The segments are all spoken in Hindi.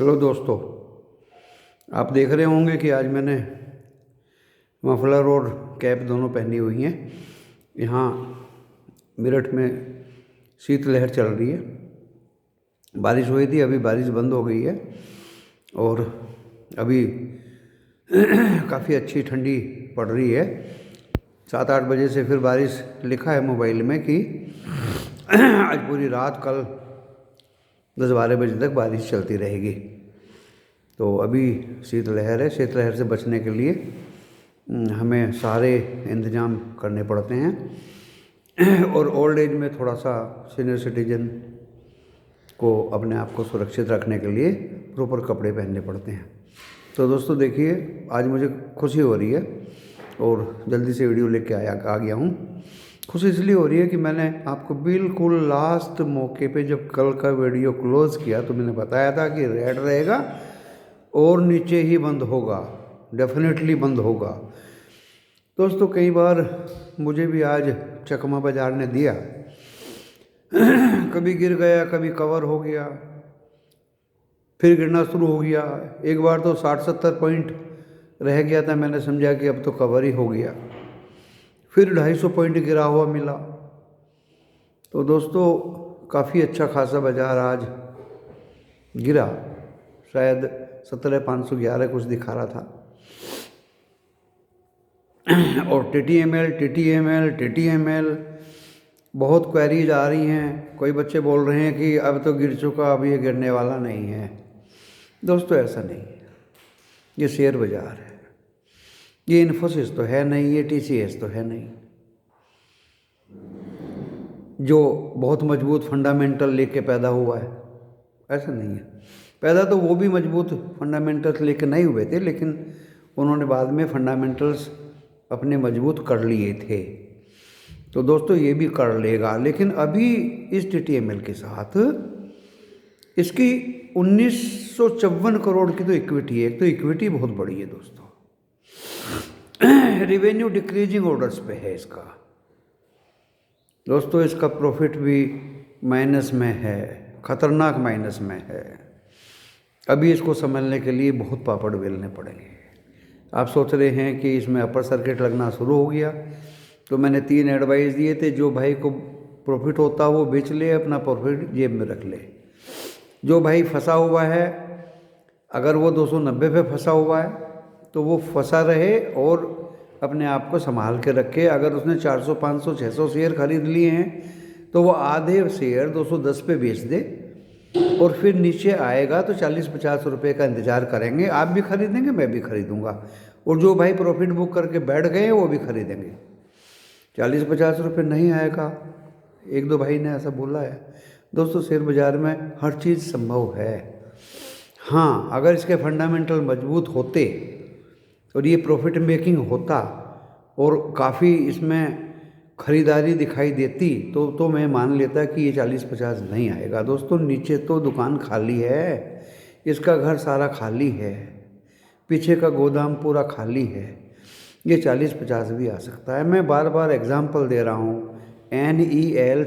हेलो दोस्तों, आप देख रहे होंगे कि आज मैंने मफलर और कैप दोनों पहनी हुई हैं। यहाँ मेरठ में शीतलहर चल रही है। बारिश हुई थी, अभी बारिश बंद हो गई है और अभी काफ़ी अच्छी ठंडी पड़ रही है। 7-8 बजे से फिर बारिश लिखा है मोबाइल में कि आज पूरी रात, कल 10-12 बजे तक बारिश चलती रहेगी। तो अभी शीतलहर है। शीतलहर से बचने के लिए हमें सारे इंतजाम करने पड़ते हैं और ओल्ड एज में थोड़ा सा सीनियर सिटीजन को अपने आप को सुरक्षित रखने के लिए प्रॉपर कपड़े पहनने पड़ते हैं। तो दोस्तों देखिए, आज मुझे खुशी हो रही है और जल्दी से वीडियो लेके आ गया हूँ। खुशी इसलिए हो रही है कि मैंने आपको बिल्कुल लास्ट मौके पे जब कल का वीडियो क्लोज़ किया तो मैंने बताया था कि रेड रहेगा और नीचे ही बंद होगा, डेफिनेटली बंद होगा। दोस्तों कई बार मुझे भी आज चकमा बाजार ने दिया, कभी गिर गया, कभी कवर हो गया, फिर गिरना शुरू हो गया। एक बार तो 60-70 पॉइंट रह गया था, मैंने समझा कि अब तो कवर ही हो गया। फिर 250 पॉइंट गिरा हुआ मिला। तो दोस्तों काफ़ी अच्छा खासा बाज़ार आज गिरा, शायद 17,511 कुछ दिखा रहा था। और टीटीएमएल बहुत क्वेरीज आ रही हैं। कोई बच्चे बोल रहे हैं कि अब तो गिर चुका, अब ये गिरने वाला नहीं है। दोस्तों ऐसा नहीं है, ये शेयर बाज़ार है। ये इन्फोसिस तो है नहीं, ये टीसीएस तो है नहीं जो बहुत मजबूत फंडामेंटल लेके पैदा हुआ है। ऐसा नहीं है। पैदा तो वो भी मजबूत फंडामेंटल्स लेके नहीं हुए थे, लेकिन उन्होंने बाद में फंडामेंटल्स अपने मजबूत कर लिए थे। तो दोस्तों ये भी कर लेगा, लेकिन अभी इस टीटीएमएल के साथ इसकी 1954 करोड़ की तो इक्विटी है। एक तो इक्विटी बहुत बड़ी है दोस्तों। रिवेन्यू डिक्रीजिंग ऑर्डर्स पे है इसका। दोस्तों इसका प्रॉफिट भी माइनस में है, खतरनाक माइनस में है। अभी इसको संभालने के लिए बहुत पापड़ बेलने पड़ेंगे। आप सोच रहे हैं कि इसमें अपर सर्किट लगना शुरू हो गया, तो मैंने 3 एडवाइस दिए थे। जो भाई को प्रॉफिट होता वो बेच ले, अपना प्रॉफिट जेब में रख ले। जो भाई फंसा हुआ है, अगर वो 290 पे फंसा हुआ है तो वो फंसा रहे और अपने आप को संभाल के रखे। अगर उसने 400, 500, 600 शेयर खरीद लिए हैं तो वो आधे शेयर 210 पे बेच दे और फिर नीचे आएगा तो 40-50 रुपये का इंतज़ार करेंगे। आप भी खरीदेंगे, मैं भी खरीदूंगा, और जो भाई प्रॉफिट बुक करके बैठ गए हैं वो भी खरीदेंगे। 40-50 रुपये नहीं आएगा। 1-2 भाई ने ऐसा बोला है। दोस्तों शेयर बाज़ार में हर चीज़ संभव है। हाँ, अगर इसके फंडामेंटल मजबूत होते और ये प्रॉफिट मेकिंग होता और काफ़ी इसमें ख़रीदारी दिखाई देती तो मैं मान लेता कि ये 40-50 नहीं आएगा। दोस्तों नीचे तो दुकान खाली है, इसका घर सारा खाली है, पीछे का गोदाम पूरा खाली है। ये 40-50 भी आ सकता है। मैं बार बार एग्जांपल दे रहा हूँ। NEL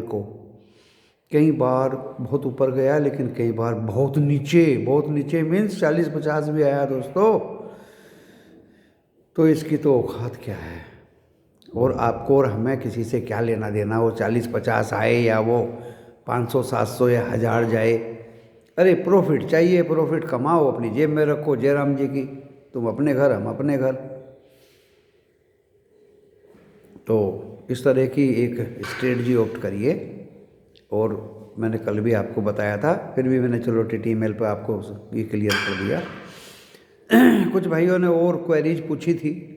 को कई बार बहुत ऊपर गया, लेकिन कई बार बहुत नीचे मीन्स 40-50 भी आया दोस्तों। तो इसकी तो औकात क्या है। और आपको और हमें किसी से क्या लेना देना, वो 40-50 आए या वो 500, 700 या 1000 जाए। अरे प्रॉफिट चाहिए, प्रॉफिट कमाओ, अपनी जेब में रखो। जयराम जी की, तुम अपने घर, हम अपने घर। तो इस तरह की एक स्ट्रेटजी ऑप्ट करिए। और मैंने कल भी आपको बताया था, फिर भी मैंने चलो टीटीएमएल पे आपको ये क्लियर कर दिया। कुछ भाइयों ने और क्वेरीज पूछी थी,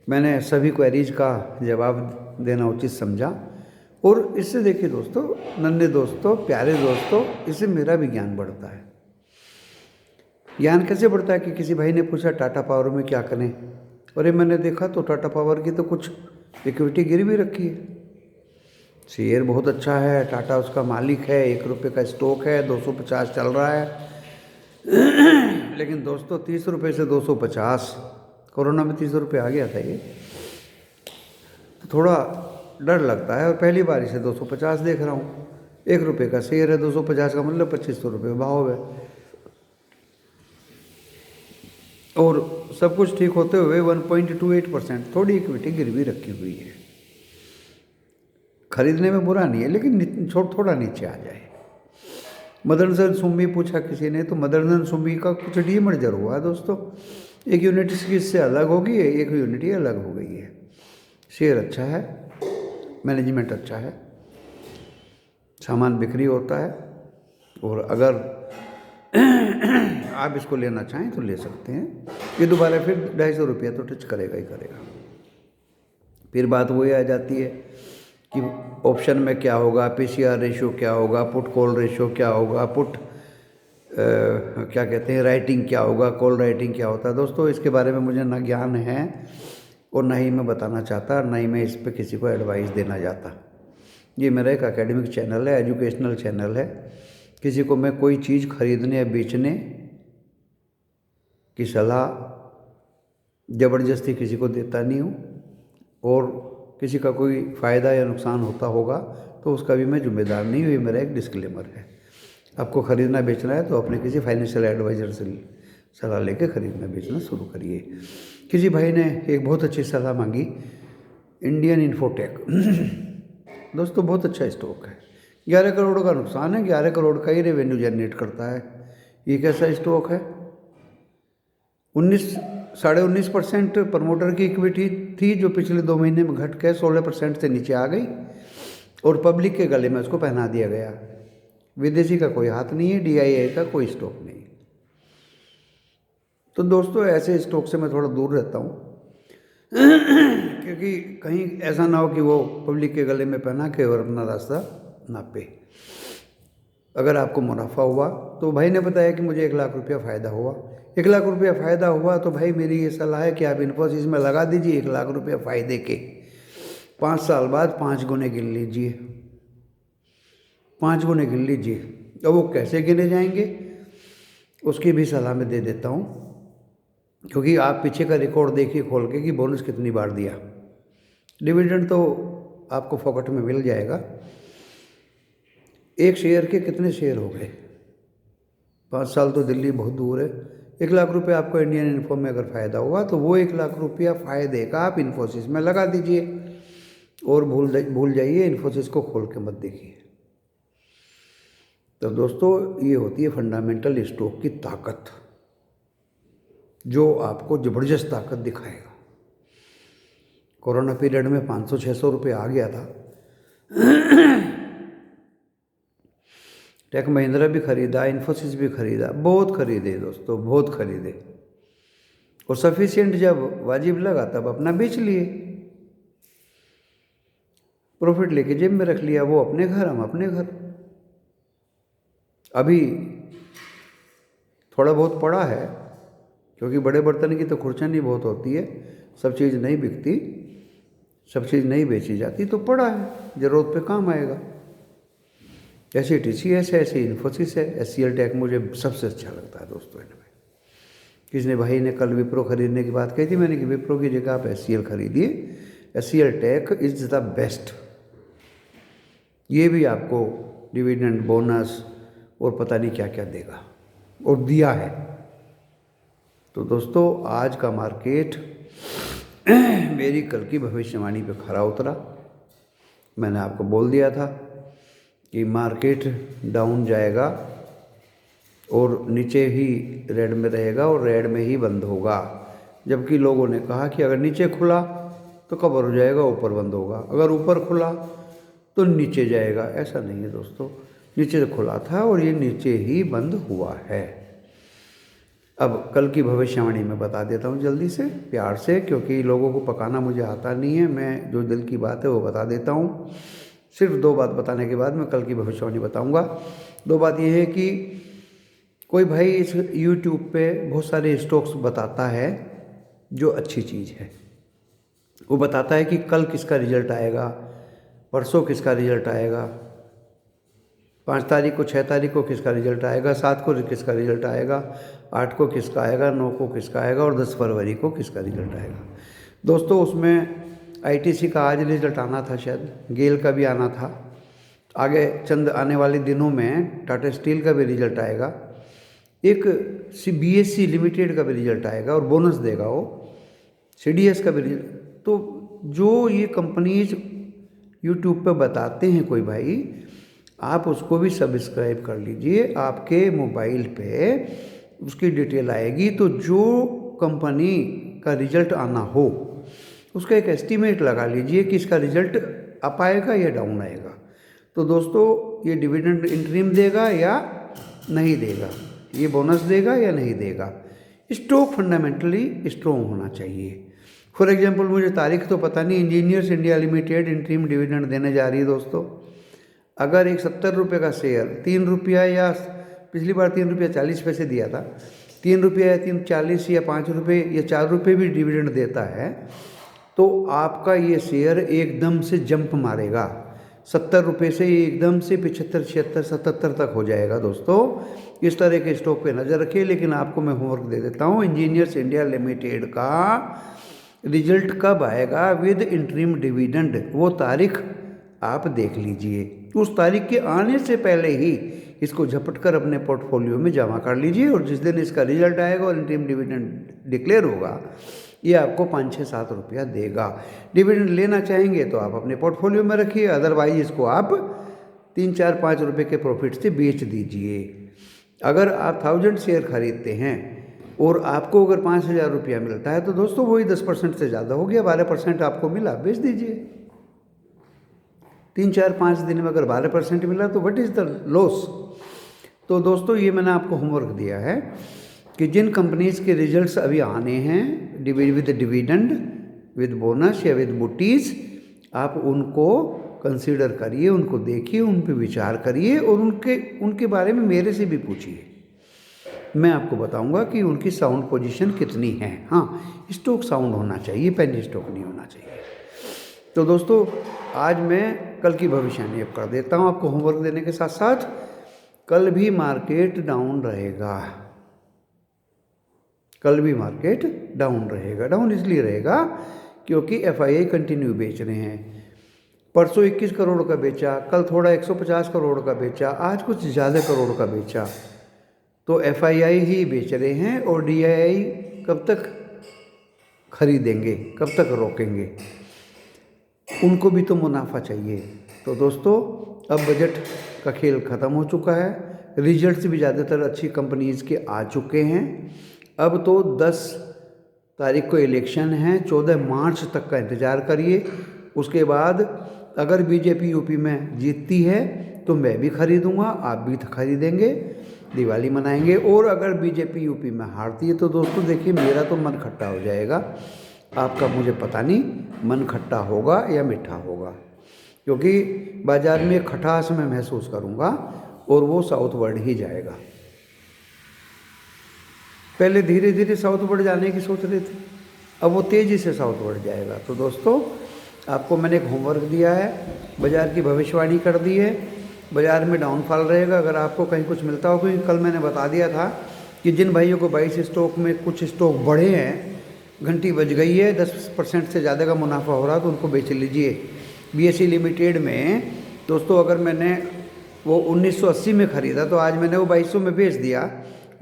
मैंने सभी क्वेरीज का जवाब देना उचित समझा। और इससे देखिए दोस्तों, नन्हे दोस्तों, प्यारे दोस्तों, इससे मेरा भी ज्ञान बढ़ता है। ज्ञान कैसे बढ़ता है कि किसी भाई ने पूछा टाटा पावर में क्या करें, और ये मैंने देखा तो टाटा पावर की तो कुछ इक्विटी गिर भी रखी है। शेयर बहुत अच्छा है, टाटा उसका मालिक है, 1 रुपये का स्टॉक है, 250 चल रहा है। लेकिन दोस्तों 30 रुपये से 250, कोरोना में 30 रुपये आ गया था ये, तो थोड़ा डर लगता है। और पहली बार इसे 250 देख रहा हूँ। 1 रुपये का शेयर है, 250 का मतलब 2500 रुपये भाव है। और सब कुछ ठीक होते हुए 1.28% थोड़ी इक्विटी गिरवी रखी हुई है। खरीदने में बुरा नहीं है, लेकिन थोड़ा नीचे आ जाए। मदरसन सुम्बी पूछा किसी ने, तो मदरसन सुम्बी का कुछ डीमर्जर हुआ दोस्तों। एक यूनिट इससे अलग होगी, एक यूनिट ही अलग हो गई है। शेयर अच्छा है, मैनेजमेंट अच्छा है, सामान बिक्री होता है, और अगर आप इसको लेना चाहें तो ले सकते हैं। ये दोबारा फिर 250 रुपया तो टच करेगा ही करेगा। फिर बात वही आ जाती है कि ऑप्शन में क्या होगा, पीसीआर रेशियो क्या होगा, पुट कॉल रेशियो क्या होगा, पुट क्या कहते हैं राइटिंग क्या होगा, कॉल राइटिंग क्या होता है। दोस्तों इसके बारे में मुझे ना ज्ञान है और ना ही मैं बताना चाहता, ना ही मैं इस पर किसी को एडवाइस देना चाहता। ये मेरा एक एकेडमिक चैनल है, एजुकेशनल चैनल है। किसी को मैं कोई चीज़ खरीदने या बेचने की सलाह ज़बरदस्ती किसी को देता नहीं हूँ, और किसी का कोई फ़ायदा या नुकसान होता होगा तो उसका भी मैं जिम्मेदार नहीं हूँ। ये मेरा एक डिस्क्लेमर है। आपको ख़रीदना बेचना है तो अपने किसी फाइनेंशियल एडवाइज़र से सलाह लेके ख़रीदना बेचना शुरू करिए। किसी भाई ने एक बहुत अच्छी सलाह मांगी, इंडियन इन्फोटेक। दोस्तों बहुत अच्छा स्टॉक है, 11 करोड़ का नुकसान है, 11 करोड़ का ही रेवेन्यू जनरेट करता है। ये कैसा स्टॉक है? 19.5% प्रमोटर की इक्विटी थी, जो पिछले 2 महीने में घट के 16% से नीचे आ गई, और पब्लिक के गले में उसको पहना दिया गया। विदेशी का कोई हाथ नहीं है, DII का कोई स्टॉक नहीं। तो दोस्तों ऐसे स्टॉक से मैं थोड़ा दूर रहता हूँ, क्योंकि कहीं ऐसा ना हो कि वो पब्लिक के गले में पहना के और अपना रास्ता नापे। अगर आपको मुनाफा हुआ तो भाई ने बताया कि मुझे 1 लाख रुपया फ़ायदा हुआ, 1 लाख रुपया फ़ायदा हुआ तो भाई मेरी ये सलाह है कि आप इन्फोसिस में लगा दीजिए 1 लाख रुपया फ़ायदे के। 5 साल बाद 5 गुने गिन लीजिए, 5 गुने गिन लीजिए। तो वो कैसे गिने जाएंगे उसकी भी सलाह मैं दे देता हूँ, क्योंकि आप पीछे का रिकॉर्ड देखिए खोल के कि बोनस कितनी बार दिया। डिविडेंड तो आपको फोकट में मिल जाएगा। एक शेयर के कितने शेयर हो गए? 5 साल तो दिल्ली बहुत दूर है। 1 लाख रुपये आपको इंडियन इन्फो में अगर फ़ायदा हुआ तो वो 1 लाख रुपया फ़ायदे का आप इन्फोसिस में लगा दीजिए, और भूल जाइए, इन्फोसिस को खोल के मत देखिए। तो दोस्तों ये होती है फंडामेंटल स्टॉक की ताकत, जो आपको ज़बरदस्त ताकत दिखाएगा। कोरोना पीरियड में 500-600 रुपये आ गया था। टेक महिंद्रा भी खरीदा, इन्फोसिस भी खरीदा, बहुत खरीदे दोस्तों, बहुत खरीदे, और सफिशिएंट जब वाजिब लगा तब अपना बेच लिए, प्रॉफिट लेके जेब में रख लिया। वो अपने घर, हम अपने घर। अभी थोड़ा बहुत पड़ा है, क्योंकि बड़े बर्तन की तो खुरचनी बहुत होती है, सब चीज़ नहीं बिकती, सब चीज़ नहीं बेची जाती, तो पड़ा है, ज़रूरत पे काम आएगा। ऐसे TCS है, ऐसे इन्फोसिस है, SCL टेक मुझे सबसे अच्छा लगता है दोस्तों इनमें। किसी भाई ने कल विप्रो खरीदने की बात कही थी, मैंने कि विप्रो की जगह आप SCL खरीदिए, SCL tech is the best. ये भी आपको डिविडेंड, बोनस और पता नहीं क्या क्या देगा, और दिया है। तो दोस्तों आज का मार्केट मेरी कल की भविष्यवाणी पे खरा उतरा। मैंने आपको बोल दिया था कि मार्केट डाउन जाएगा और नीचे ही रेड में रहेगा और रेड में ही बंद होगा, जबकि लोगों ने कहा कि अगर नीचे खुला तो कवर हो जाएगा, ऊपर बंद होगा, अगर ऊपर खुला तो नीचे जाएगा। ऐसा नहीं है दोस्तों, नीचे से खुला था और ये नीचे ही बंद हुआ है। अब कल की भविष्यवाणी मैं बता देता हूँ जल्दी से, प्यार से, क्योंकि लोगों को पकाना मुझे आता नहीं है। मैं जो दिल की बात है वो बता देता हूँ। सिर्फ 2 बात बताने के बाद मैं कल की भविष्यवाणी बताऊँगा। 2 बात ये है कि कोई भाई इस YouTube पे बहुत सारे स्टॉक्स बताता है जो अच्छी चीज़ है। वो बताता है कि कल किसका रिजल्ट आएगा, परसों किसका रिजल्ट आएगा, 5 तारीख को, 6 तारीख को किसका रिजल्ट आएगा, 7 को किसका रिजल्ट आएगा, 8 को किसका आएगा, 9 को किसका आएगा, और 10 फरवरी को किसका रिजल्ट आएगा। दोस्तों उसमें ITC का आज रिजल्ट आना था, शायद गेल का भी आना था, आगे चंद आने वाले दिनों में टाटा स्टील का भी रिजल्ट आएगा। एक BSE लिमिटेड का भी रिजल्ट आएगा और बोनस देगा वो, CDS का भी रिजल्ट। तो जो ये कंपनीज यूट्यूब पे बताते हैं कोई भाई, आप उसको भी सब्सक्राइब कर लीजिए। आपके मोबाइल पे उसकी डिटेल आएगी, तो जो कंपनी का रिजल्ट आना हो उसका एक एस्टीमेट लगा लीजिए कि इसका रिजल्ट अप आएगा या डाउन आएगा। तो दोस्तों ये डिविडेंड इंटरिम देगा या नहीं देगा, ये बोनस देगा या नहीं देगा। स्टॉक फंडामेंटली स्ट्रॉन्ग होना चाहिए। फॉर एग्जांपल मुझे तारीख तो पता नहीं, engineers India limited interim dividend देने जा रही है दोस्तों। अगर एक 70 रुपये का शेयर 3 रुपया, या पिछली बार 3 रुपया 40 पैसे दिया था, 3 रुपया या 3.40 या 5 रुपये या 4 रुपये भी डिविडेंड देता है, तो आपका ये शेयर एकदम से जंप मारेगा। 70 रुपये से एकदम से 75, 76, 77 तक हो जाएगा दोस्तों। इस तरह के स्टॉक पे नज़र रखिए। लेकिन आपको मैं होमवर्क दे देता हूँ, इंजीनियर्स इंडिया लिमिटेड का रिजल्ट कब आएगा विद इंटरिम डिविडेंड, वो तारीख आप देख लीजिए। उस तारीख के आने से पहले ही इसको झपट कर अपने पोर्टफोलियो में जमा कर लीजिए, और जिस दिन इसका रिजल्ट आएगा और इंटरिम डिविडेंड डिक्लेयर होगा, ये आपको 5, 6, 7 रुपया देगा। डिविडेंड लेना चाहेंगे तो आप अपने पोर्टफोलियो में रखिए, अदरवाइज इसको आप 3, 4, 5 रुपये के प्रॉफिट से बेच दीजिए। अगर आप 1000 शेयर खरीदते हैं और आपको अगर 5000 रुपया मिलता है, तो दोस्तों वही 10% से ज़्यादा हो गया, 12% आपको मिला, बेच दीजिए। 3, 4, 5 दिन में अगर 12% मिला तो व्हाट इज़ द लॉस। तो दोस्तों ये मैंने आपको होमवर्क दिया है कि जिन कंपनीज़ के रिजल्ट्स अभी आने हैं विद डिविडेंड, विद बोनस या विद बुटीज़, आप उनको कंसीडर करिए, उनको देखिए, उन पे विचार करिए, और उनके बारे में मेरे से भी पूछिए। मैं आपको बताऊंगा कि उनकी साउंड पोजीशन कितनी है। हाँ, स्टॉक साउंड होना चाहिए, पेनी स्टॉक नहीं होना चाहिए। तो दोस्तों आज मैं कल की भविष्यवाणी अब कर देता हूँ आपको होमवर्क देने के साथ साथ। कल भी मार्केट डाउन रहेगा, कल भी मार्केट डाउन रहेगा। डाउन इसलिए रहेगा क्योंकि FII कंटिन्यू बेच रहे हैं। परसों 21 करोड़ का बेचा, कल थोड़ा 150 करोड़ का बेचा, आज कुछ ज़्यादा करोड़ का बेचा। तो FII ही बेच रहे हैं, और DII कब तक खरीदेंगे, कब तक रोकेंगे, उनको भी तो मुनाफा चाहिए। तो दोस्तों अब बजट का खेल ख़त्म हो चुका है, रिजल्ट्स भी ज़्यादातर अच्छी कंपनीज़ के आ चुके हैं। अब तो 10 तारीख को इलेक्शन है, 14 मार्च तक का इंतज़ार करिए। उसके बाद अगर बीजेपी यूपी में जीतती है तो मैं भी खरीदूंगा, आप भी खरीदेंगे, दिवाली मनाएंगे। और अगर बीजेपी यूपी में हारती है तो दोस्तों देखिए मेरा तो मन खट्टा हो जाएगा, आपका मुझे पता नहीं मन खट्टा होगा या मीठा होगा, क्योंकि बाज़ार में खटास मैं महसूस करूंगा और वो साउथवर्ड ही जाएगा। पहले धीरे धीरे साउथवर्ड जाने की सोच रहे थे, अब वो तेज़ी से साउथवर्ड जाएगा। तो दोस्तों आपको मैंने एक होमवर्क दिया है, बाज़ार की भविष्यवाणी कर दी है। बाज़ार में डाउनफॉल रहेगा। अगर आपको कहीं कुछ मिलता हो, क्योंकि कल मैंने बता दिया था कि जिन भाइयों को 22 स्टॉक में कुछ स्टॉक बढ़े हैं, घंटी बज गई है, 10% से ज़्यादा का मुनाफा हो रहा तो उनको बेच लीजिए। BSE लिमिटेड में दोस्तों अगर मैंने वो 1980 में ख़रीदा तो आज मैंने वो 2200 में बेच दिया,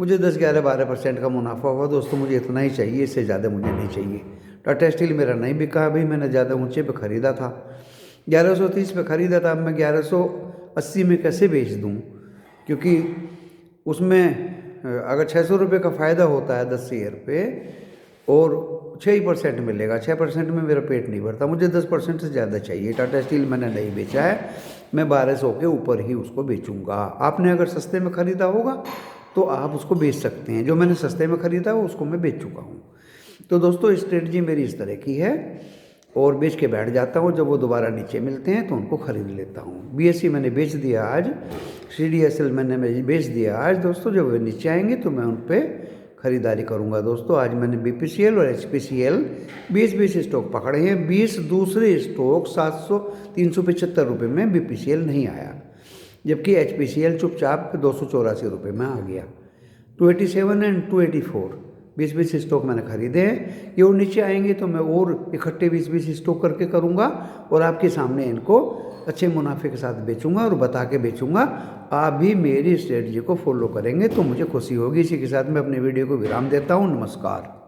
मुझे 10, 11, 12% का मुनाफा हुआ। दोस्तों मुझे इतना ही चाहिए, इससे ज़्यादा मुझे नहीं चाहिए। टाटा स्टील मेरा नहीं बिका अभी, मैंने ज़्यादा ऊंचे पे ख़रीदा था, 1130 पे ख़रीदा था। अब मैं 1180 में कैसे बेच दूं, क्योंकि उसमें अगर 600 रुपये का फ़ायदा होता है 10 शेयर पे और 6% मिलेगा, 6% में मेरा पेट नहीं भरता, मुझे 10% से ज़्यादा चाहिए। टाटा स्टील मैंने नहीं बेचा है, मैं 1200 के ऊपर ही उसको बेचूंगा। आपने अगर सस्ते में ख़रीदा होगा तो आप उसको बेच सकते हैं, जो मैंने सस्ते में ख़रीदा वो उसको मैं बेच चुका हूँ। तो दोस्तों स्ट्रेटजी मेरी इस तरह की है, और बेच के बैठ जाता हूँ, जब वो दोबारा नीचे मिलते हैं तो उनको ख़रीद लेता हूँ। BSE मैंने बेच दिया आज, CDSL मैंने बेच दिया आज। दोस्तों जब वे नीचे आएंगे तो मैं उन पर ख़रीदारी करूंगा। दोस्तों आज मैंने BPCL और HPCL 20 स्टॉक पकड़े हैं, 20 दूसरे स्टॉक 375 रुपये में BPCL नहीं आया, जबकि HPCL चुपचाप 284 रुपये में आ गया। 287 एंड 284 20-20 स्टॉक मैंने खरीदे हैं। ये और नीचे आएंगे तो मैं और इकट्ठे 20-20 स्टॉक करके करूँगा और आपके सामने इनको अच्छे मुनाफे के साथ बेचूंगा और बता के बेचूंगा। आप भी मेरी स्ट्रेटजी को फॉलो करेंगे तो मुझे खुशी होगी। इसी के साथ मैं अपने वीडियो को विराम देता हूँ। नमस्कार।